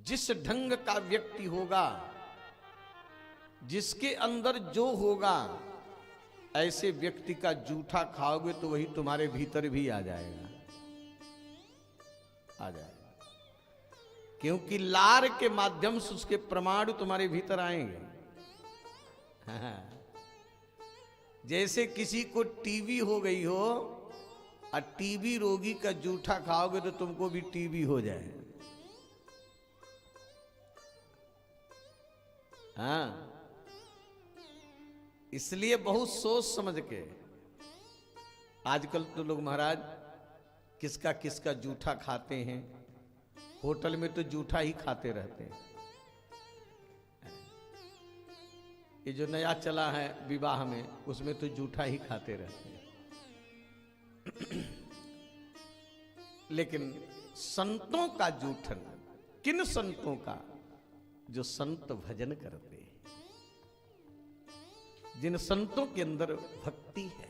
जिस ढंग का व्यक्ति होगा, जिसके अंदर जो होगा, ऐसे व्यक्ति का जूठा खाओगे तो वही तुम्हारे भीतर भी आ जाएगा, आ जाएगा। क्योंकि लार के माध्यम से उसके परमाणु तुम्हारे भीतर आएंगे। जैसे किसी को टीबी हो गई हो और टीबी रोगी का जूठा खाओगे तो तुमको भी टीबी हो जाए। हाँ, इसलिए बहुत सोच समझ के आजकल तो लोग महाराज किसका किसका जूठा खाते हैं। होटल में तो जूठा ही खाते रहते हैं। ये जो नया चला है विवाह में, उसमें तो जूठा ही खाते रहते हैं। लेकिन संतों का जूठन, किन संतों का? जो संत भजन करते हैं, जिन संतों के अंदर भक्ति है,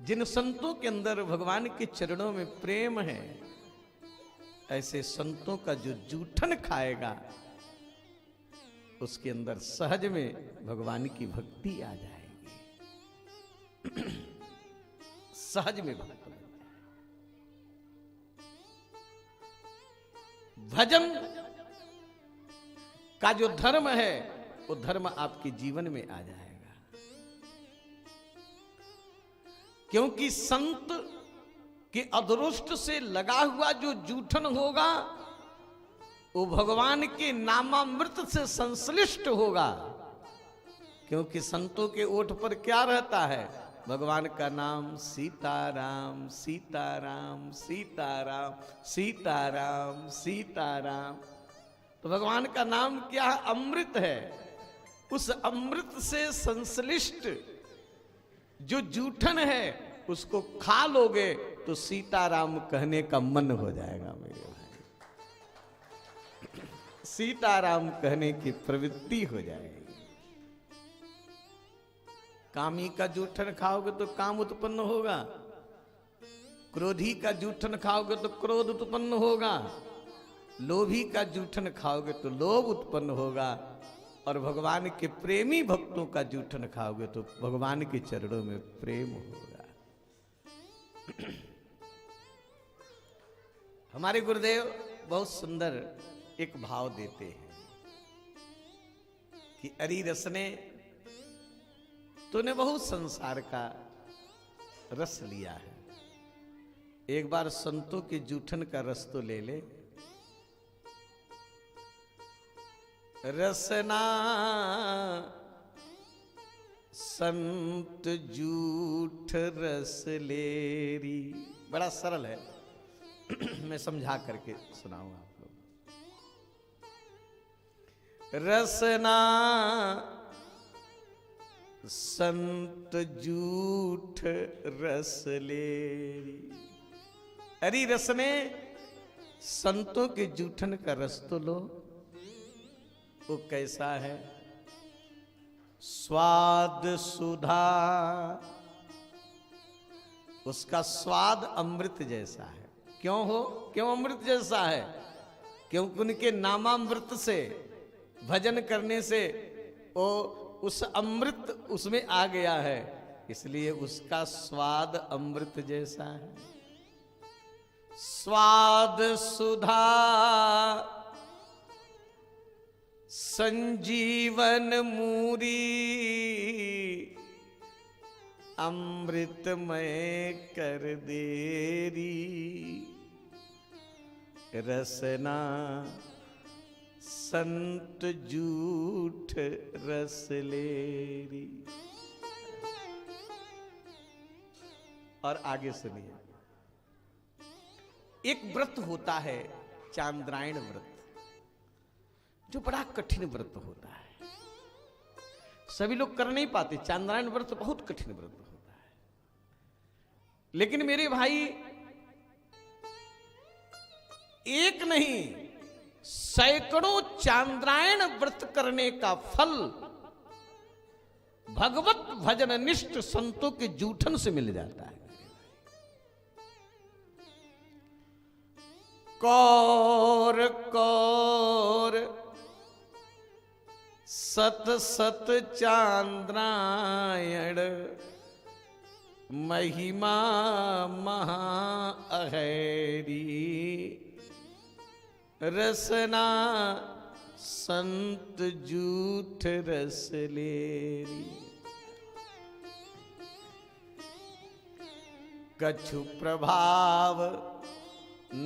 जिन संतों के अंदर भगवान के चरणों में प्रेम है, ऐसे संतों का जो जूठन खाएगा उसके अंदर सहज में भगवान की भक्ति आ जाएगी। सहज में भक्ति। भजन का जो धर्म है वो धर्म आपके जीवन में आ जाएगा। क्योंकि संत के अदृष्ट से लगा हुआ जो जूठन होगा वो भगवान के नामामृत से संश्लिष्ट होगा। क्योंकि संतों के ओठ पर क्या रहता है? भगवान का नाम, सीताराम सीताराम सीताराम सीताराम सीताराम। तो भगवान का नाम क्या है? अमृत है। उस अमृत से संश्लिष्ट जो जूठन है उसको खा लोगे तो सीताराम कहने का मन हो जाएगा मेरे भाई। सीताराम कहने की प्रवृत्ति हो जाएगी। कामी का जूठन खाओगे तो काम उत्पन्न होगा, क्रोधी का जूठन खाओगे तो क्रोध उत्पन्न होगा, लोभी का जूठन खाओगे तो लोभ उत्पन्न होगा, और भगवान के प्रेमी भक्तों का जूठन खाओगे तो भगवान के चरणों में प्रेम होगा। हमारे गुरुदेव बहुत सुंदर एक भाव देते हैं कि अरी रसने, तूने बहुत संसार का रस लिया है, एक बार संतों के जूठन का रस तो ले ले। रसना संत जूठ रस लेरी। बड़ा सरल है, मैं समझा करके सुनाऊंगा आप लोग। रसना संत जूठ रस लेरी। अरे रसने, संतों के जूठन का रस तो लो। वो कैसा है? स्वाद सुधा, उसका स्वाद अमृत जैसा है। क्यों हो? क्यों अमृत जैसा है? क्योंकि उनके नामामृत से, भजन करने से वो उस अमृत उसमें आ गया है, इसलिए उसका स्वाद अमृत जैसा है। स्वाद सुधा संजीवन मूरी, अमृतमय कर देरी। रसना संत जूठ रस लेरी। और आगे सुनिए, एक व्रत होता है चांद्रायण व्रत, जो बड़ा कठिन व्रत होता है, सभी लोग कर नहीं पाते। चांद्रायण व्रत बहुत कठिन व्रत होता है। लेकिन मेरे भाई, एक नहीं सैकड़ों चांद्रायण व्रत करने का फल भगवत भजन निष्ठ संतों के जूठन से मिल जाता है। कौन कौर कौर सत सत चांद्रायण महिमा महा अहैरी रसना संत जूठ रस लेरी। कछु प्रभाव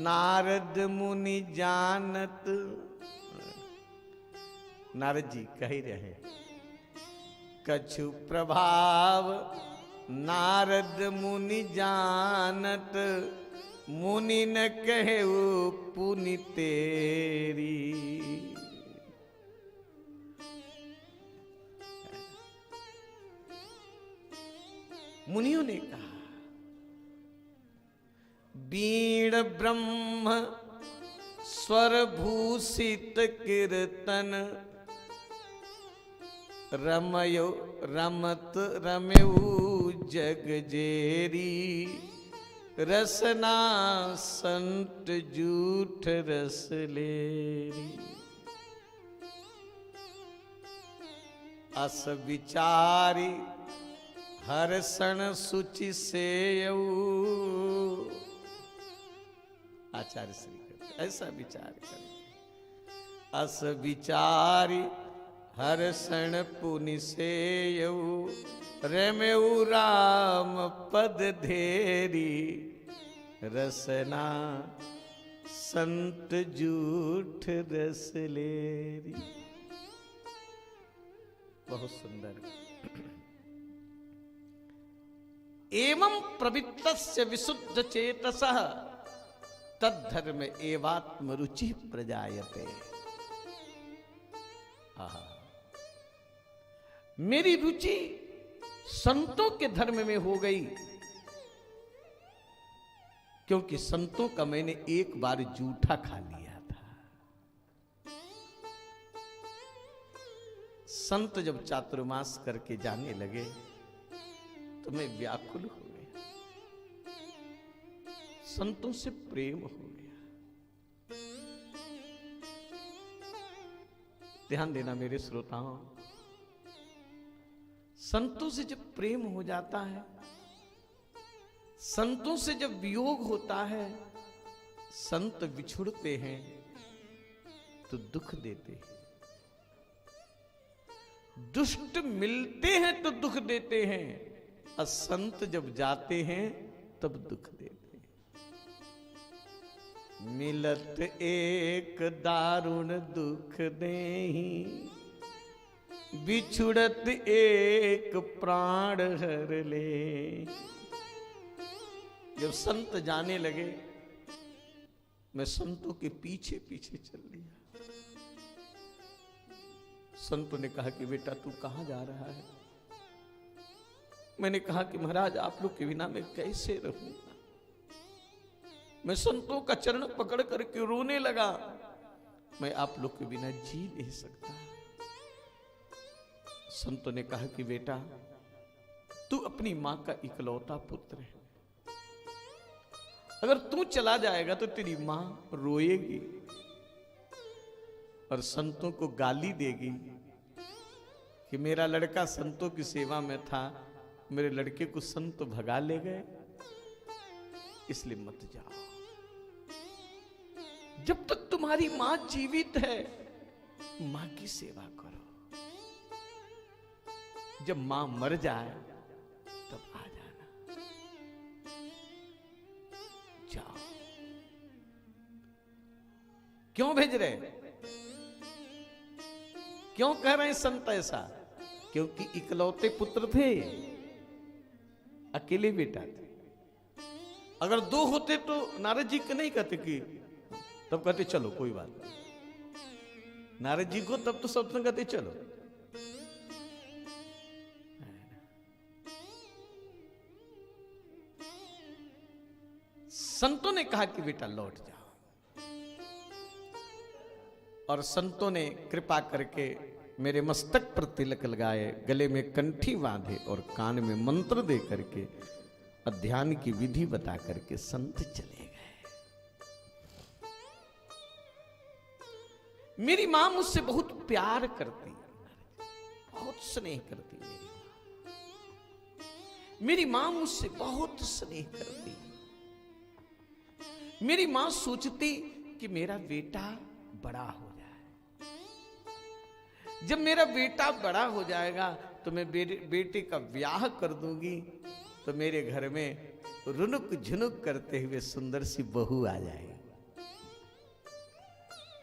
नारद मुनि जानत। नारद जी कह रहे कछु प्रभाव नारद मुनि जानत मुनि न कहे पुनि तेरी। मुनियों ने कहा बीण ब्रह्म स्वर भूषित कीर्तन रमयो रमत रमयू जग जेरी रसना संत जूठ रस लेरी। अस विचारी हर्षण सुचि सेयऊ। आचार्य श्री कहते ऐसा विचार करें। अस विचारी हर्षण पुनि सेयऊ रमेऊ राम पद धेरी रसना संत जूठ रस लेरी। बहुत सुंदर। एवं प्रवृत्तस्य विशुद्ध चेतसः तद्धर्म एवात्म रुचि प्रजायते। मेरी रुचि संतों के धर्म में हो गई क्योंकि संतों का मैंने एक बार जूठा खा लिया था। संत जब चातुर्मास करके जाने लगे तो मैं व्याकुल हो गया, संतों से प्रेम हो गया। ध्यान देना मेरे श्रोताओं, संतों से जब प्रेम हो जाता है, संतों से जब वियोग होता है, संत बिछुड़ते हैं तो दुख देते हैं, दुष्ट मिलते हैं तो दुख देते हैं, और संत जब जाते हैं तब दुख देते हैं। मिलत एक दारुण दुख देहि बिछुड़त एक प्राण हर ले। जब संत जाने लगे मैं संतों के पीछे पीछे चल लिया। संतों ने कहा कि बेटा तू कहां जा रहा है? मैंने कहा कि महाराज आप लोग के बिना मैं कैसे रहूंगा। मैं संतों का चरण पकड़ करके रोने लगा, मैं आप लोग के बिना जी नहीं सकता। संतों ने कहा कि बेटा तू अपनी मां का इकलौता पुत्र है, अगर तू चला जाएगा तो तेरी मां रोएगी और संतों को गाली देगी कि मेरा लड़का संतों की सेवा में था, मेरे लड़के को संत भगा ले गए, इसलिए मत जाओ। जब तक तुम्हारी मां जीवित है मां की सेवा करो, जब मां मर जाए तब आ जाना। जाओ। क्यों भेज रहे? क्यों कह रहे हैं संत ऐसा? क्योंकि इकलौते पुत्र थे, अकेले बेटा थे। अगर दो होते तो नारद जी को नहीं कहते कि तब कहते चलो कोई बात नहीं। नारद जी को तब तो सब कहते चलो। संतों ने कहा कि बेटा लौट जाओ, और संतों ने कृपा करके मेरे मस्तक पर तिलक लगाए, गले में कंठी बांधे और कान में मंत्र दे करके ध्यान की विधि बता करके संत चले गए। मेरी मां मुझसे बहुत प्यार करती, बहुत स्नेह करती। मेरी मां मुझसे बहुत स्नेह करती। मेरी मां सोचती कि मेरा बेटा बड़ा हो जाए। जब मेरा बेटा बड़ा हो जाएगा तो मैं बेटे का ब्याह कर दूंगी, तो मेरे घर में रुनुक झुनुक करते हुए सुंदर सी बहू आ जाएगी।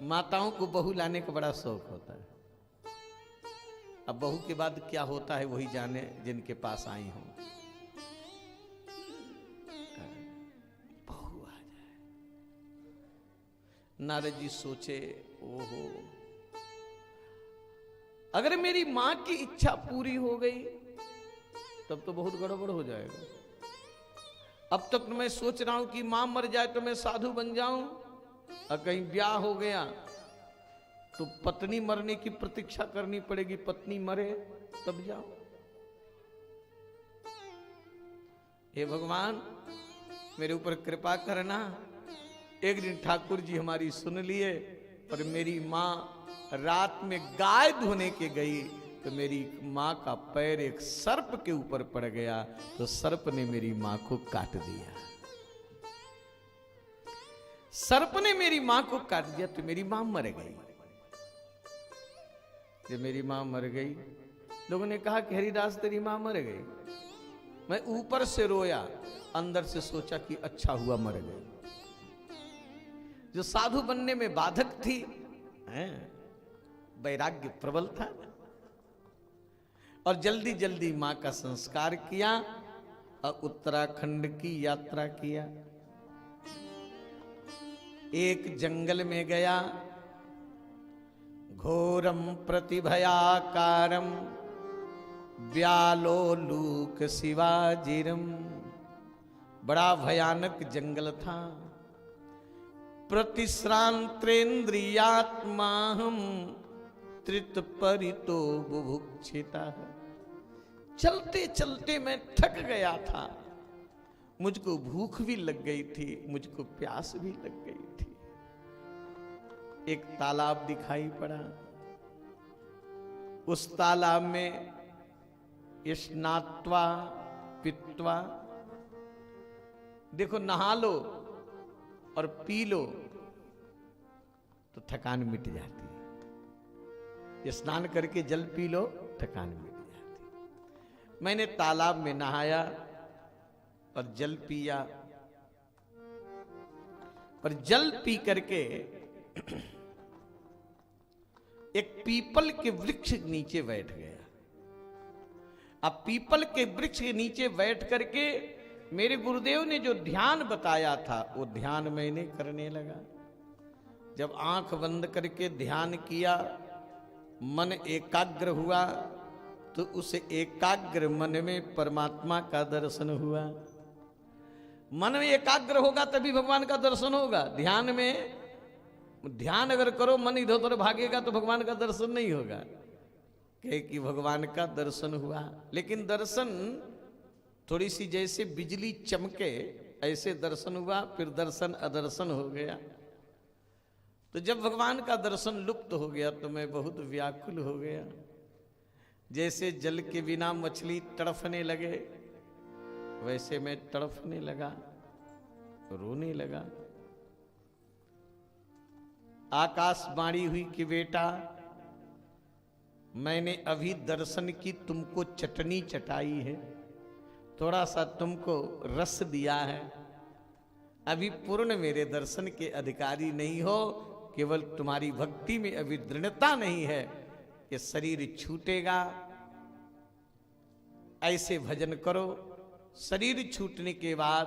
माताओं को बहू लाने का बड़ा शौक होता है। अब बहू के बाद क्या होता है वही जाने जिनके पास आई हूं। बहू आ जाए। नारद जी सोचे, ओहो, अगर मेरी मां की इच्छा पूरी हो गई तब तो बहुत गड़बड़ हो जाएगा। अब तक मैं सोच रहा हूं कि मां मर जाए तो मैं साधु बन जाऊं, और कहीं ब्याह हो गया तो पत्नी मरने की प्रतीक्षा करनी पड़ेगी। पत्नी मरे तब जाओ। हे भगवान, मेरे ऊपर कृपा करना। एक दिन ठाकुर जी हमारी सुन लिए, और मेरी मां रात में गाय धोने के गई तो मेरी मां का पैर एक सर्प के ऊपर पड़ गया, तो सर्प ने मेरी मां को काट दिया। सर्प ने मेरी मां को काट दिया तो मेरी मां मर गई। जब मेरी मां मर गई, लोगों ने कहा कि हरिदास तेरी मां मर गई। मैं ऊपर से रोया, अंदर से सोचा कि अच्छा हुआ मर गई। जो साधु बनने में बाधक थी, वैराग्य प्रबल था, और जल्दी जल्दी मां का संस्कार किया और उत्तराखंड की यात्रा किया। एक जंगल में गया, घोरम प्रतिभयाकारम व्यालोलूक शिवाजिरम। बड़ा भयानक जंगल था। प्रतिश्रांत्रेन्द्रियात्माहम त्रित परितो बुभुक्षिता। चलते चलते मैं थक गया था, मुझको भूख भी लग गई थी, मुझको प्यास भी लग गई थी। एक तालाब दिखाई पड़ा। उस तालाब में स्नात्वा पित्वा, देखो नहा लो और पी लो तो थकान मिट जाती है। स्नान करके जल पी लो, थकान मिट जाती। मैंने तालाब में नहाया और जल पिया, और जल पी करके एक पीपल के वृक्ष के नीचे बैठ गया। अब पीपल के वृक्ष के नीचे बैठ करके मेरे गुरुदेव ने जो ध्यान बताया था वो ध्यान मैंने करने लगा। जब आंख बंद करके ध्यान किया, मन एकाग्र हुआ, तो उस एकाग्र मन में परमात्मा का दर्शन हुआ। मन में एकाग्र होगा तभी भगवान का दर्शन होगा। ध्यान में ध्यान अगर करो, मन इधर उधर भागेगा तो भगवान का दर्शन नहीं होगा। कहे कि भगवान का दर्शन हुआ, लेकिन दर्शन थोड़ी सी जैसे बिजली चमके ऐसे दर्शन हुआ, फिर दर्शन अदर्शन हो गया। तो जब भगवान का दर्शन लुप्त हो गया तो मैं बहुत व्याकुल हो गया। जैसे जल के बिना मछली तड़फने लगे, वैसे मैं तड़फने लगा, रोने लगा। आकाशवाणी हुई कि बेटा, मैंने अभी दर्शन की तुमको चटनी चटाई है, थोड़ा सा तुमको रस दिया है। अभी पूर्ण मेरे दर्शन के अधिकारी नहीं हो, केवल तुम्हारी भक्ति में अभी दृढ़ता नहीं है। ये शरीर छूटेगा, ऐसे भजन करो। शरीर छूटने के बाद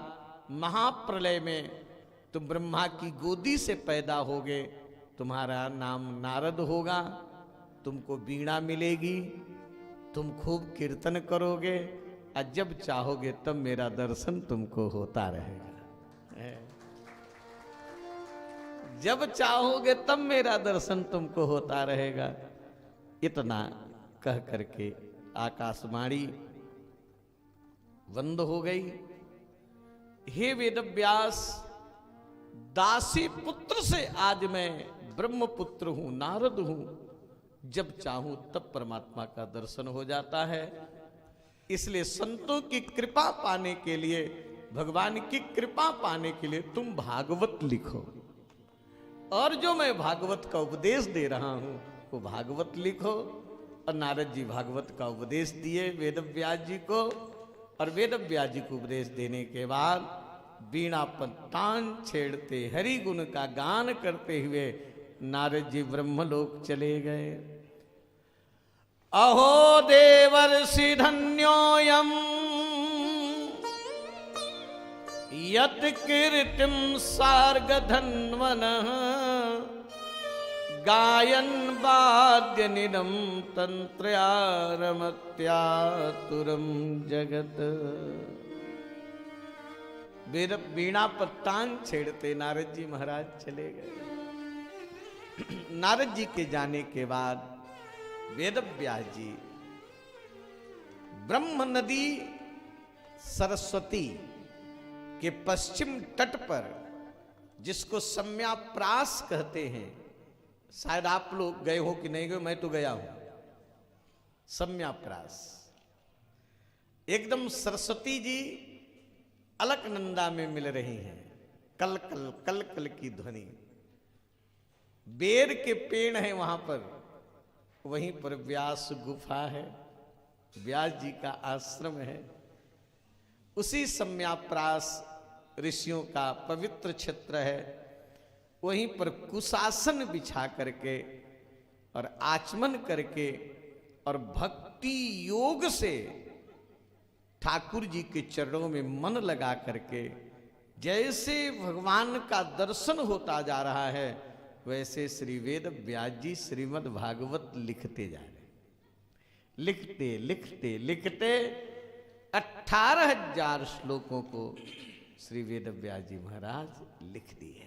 महाप्रलय में तुम ब्रह्मा की गोदी से पैदा होगे, तुम्हारा नाम नारद होगा, तुमको वीणा मिलेगी, तुम खूब कीर्तन करोगे, और जब चाहोगे तब मेरा दर्शन तुमको होता रहेगा। जब चाहोगे तब मेरा दर्शन तुमको होता रहेगा। इतना कह करके आकाशवाणी बंद हो गई। हे वेदव्यास, दासी पुत्र से आज मैं ब्रह्मपुत्र हूं, नारद हूं, जब चाहूं तब परमात्मा का दर्शन हो जाता है। इसलिए संतों की कृपा पाने के लिए, भगवान की कृपा पाने के लिए तुम भागवत लिखो, और जो मैं भागवत का उपदेश दे रहा हूं वो भागवत लिखो। और नारद जी भागवत का उपदेश दिए वेदव्यास जी को, और वेदव्यास जी को उपदेश देने के बाद वीणा पर तान छेड़ते हरि गुण का गान करते हुए नारद जी ब्रह्मलोक चले गए। अहो देवर्षि धन्योऽयं यत् कीर्तिं सार्गधन्वनः गायन् वाद्यनिदं तन्त्रयारमत्यातुरं जगत। वीणा पर तान छेड़ते नारद जी महाराज चले गए। नारद जी के जाने के बाद वेदव्यास जी ब्रह्म नदी सरस्वती के पश्चिम तट पर, जिसको सम्याप्रास कहते हैं, शायद आप लोग गए हो कि नहीं गए, मैं तो गया हूं। सम्याप्रास एकदम सरस्वती जी अलकनंदा में मिल रही हैं, कल कल कल कल की ध्वनि। बेर के पेड़ हैं वहां पर, वहीं पर व्यास गुफा है, व्यास जी का आश्रम है। उसी सम्याप्रास ऋषियों का पवित्र क्षेत्र है। वहीं पर कुशासन बिछा करके और आचमन करके और भक्ति योग से ठाकुर जी के चरणों में मन लगा करके जैसे भगवान का दर्शन होता जा रहा है, वैसे श्री वेद व्यास जी श्रीमद् भागवत लिखते जा रहे, लिखते लिखते लिखते 18,000 श्लोकों को श्री वेद व्यास जी महाराज लिख दिए।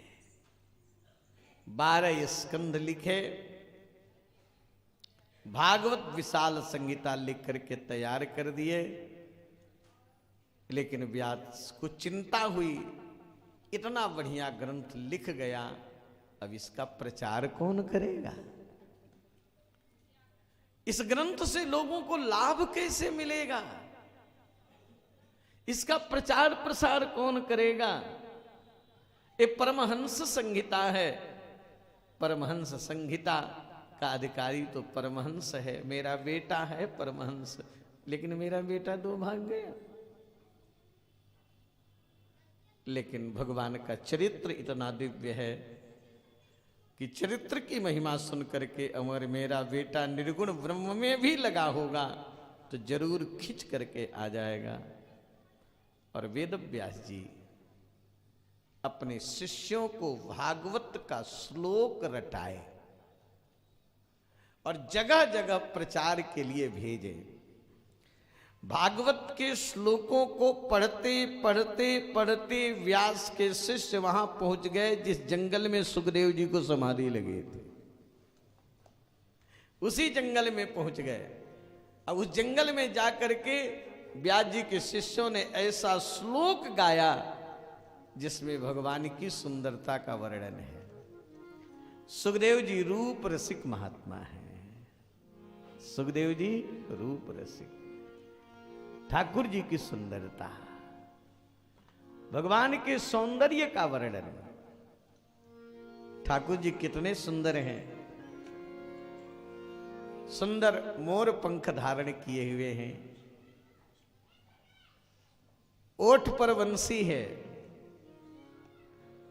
12 स्कंध लिखे, भागवत विशाल संहिता लिख करके तैयार कर दिए। लेकिन व्यास को चिंता हुई, इतना बढ़िया ग्रंथ लिख गया, अब इसका प्रचार कौन करेगा? इस ग्रंथ से लोगों को लाभ कैसे मिलेगा? इसका प्रचार प्रसार कौन करेगा? ये परमहंस संहिता है, परमहंस संहिता का अधिकारी तो परमहंस है। मेरा बेटा है परमहंस, लेकिन मेरा बेटा 2 भाग गया। लेकिन भगवान का चरित्र इतना दिव्य है कि चरित्र की महिमा सुन करके अमर मेरा बेटा निर्गुण ब्रह्म में भी लगा होगा तो जरूर खिंच करके आ जाएगा। और वेद व्यास जी अपने शिष्यों को भागवत का श्लोक रटाए और जगह जगह प्रचार के लिए भेजे। भागवत के श्लोकों को पढ़ते पढ़ते पढ़ते व्यास के शिष्य वहां पहुंच गए जिस जंगल में सुखदेव जी को समाधि लगे थे। उसी जंगल में पहुंच गए। अब उस जंगल में जाकर के व्यास जी के शिष्यों ने ऐसा श्लोक गाया जिसमें भगवान की सुंदरता का वर्णन है। सुखदेव जी रूप रसिक महात्मा है। सुखदेव जी रूप रसिक, ठाकुर जी की सुंदरता, भगवान के सौंदर्य का वर्णन। ठाकुर जी कितने सुंदर हैं। सुंदर मोर पंख धारण किए हुए हैं, ओठ पर वंशी है,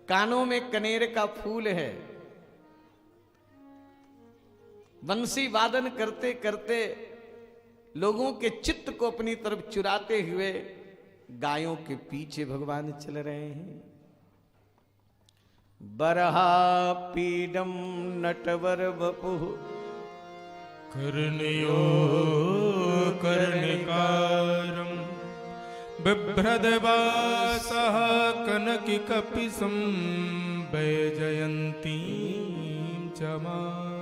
कानों में कनेर का फूल है। वंशी वादन करते करते लोगों के चित्त को अपनी तरफ चुराते हुए गायों के पीछे भगवान चल रहे हैं। बरहा पीडम नटवर वपुः कर्णयो कर्णिकारं बिभ्रदवासः कनकिकपिशं वैजयन्तीं च मालां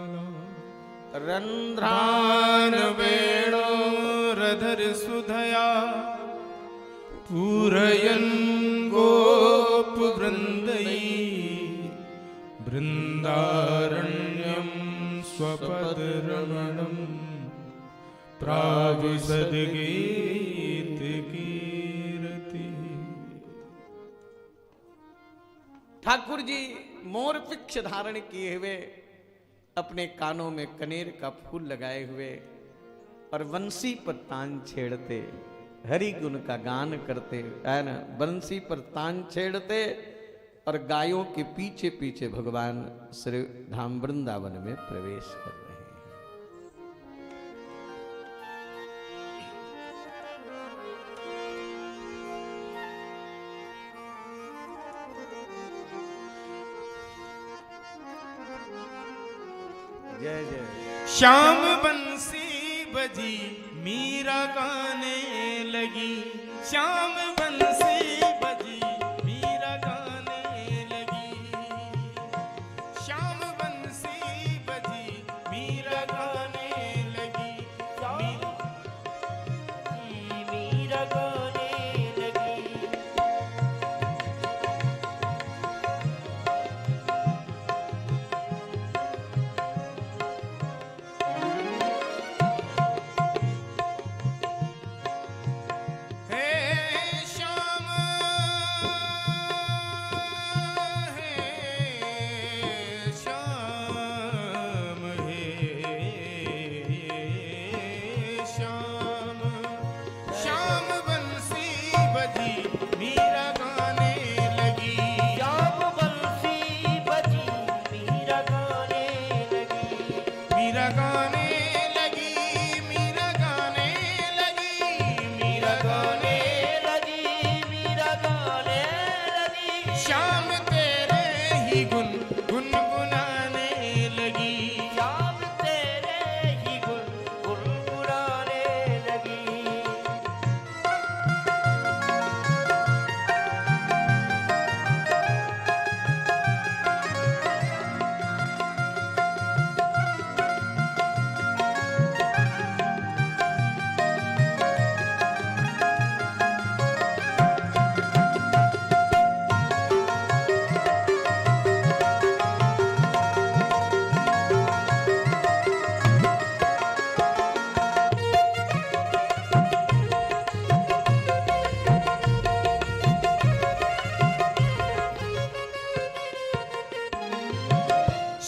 रन्ध्रान् वेणोरधर सुधया पूरयन् गोपवृन्दै वृंदारण्यम स्वपदरमणम प्राविशद्गीत कीर्ति। ठाकुर जी मोर पिक्ष धारण किए हुए, अपने कानों में कनेर का फूल लगाए हुए और बंसी पर तान छेड़ते, हरि गुण का गान करते, है ना, बंसी पर तान छेड़ते और गायों के पीछे पीछे भगवान श्री धाम वृंदावन में प्रवेश कर रहे हैं। जय जय। श्याम बंसी बजी मीरा गाने लगी, श्याम बंसी बजी मीरा गाने लगी, श्याम बंसी बजी मीरा गाने लगी, मीरा गाने लगी।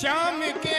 श्याम के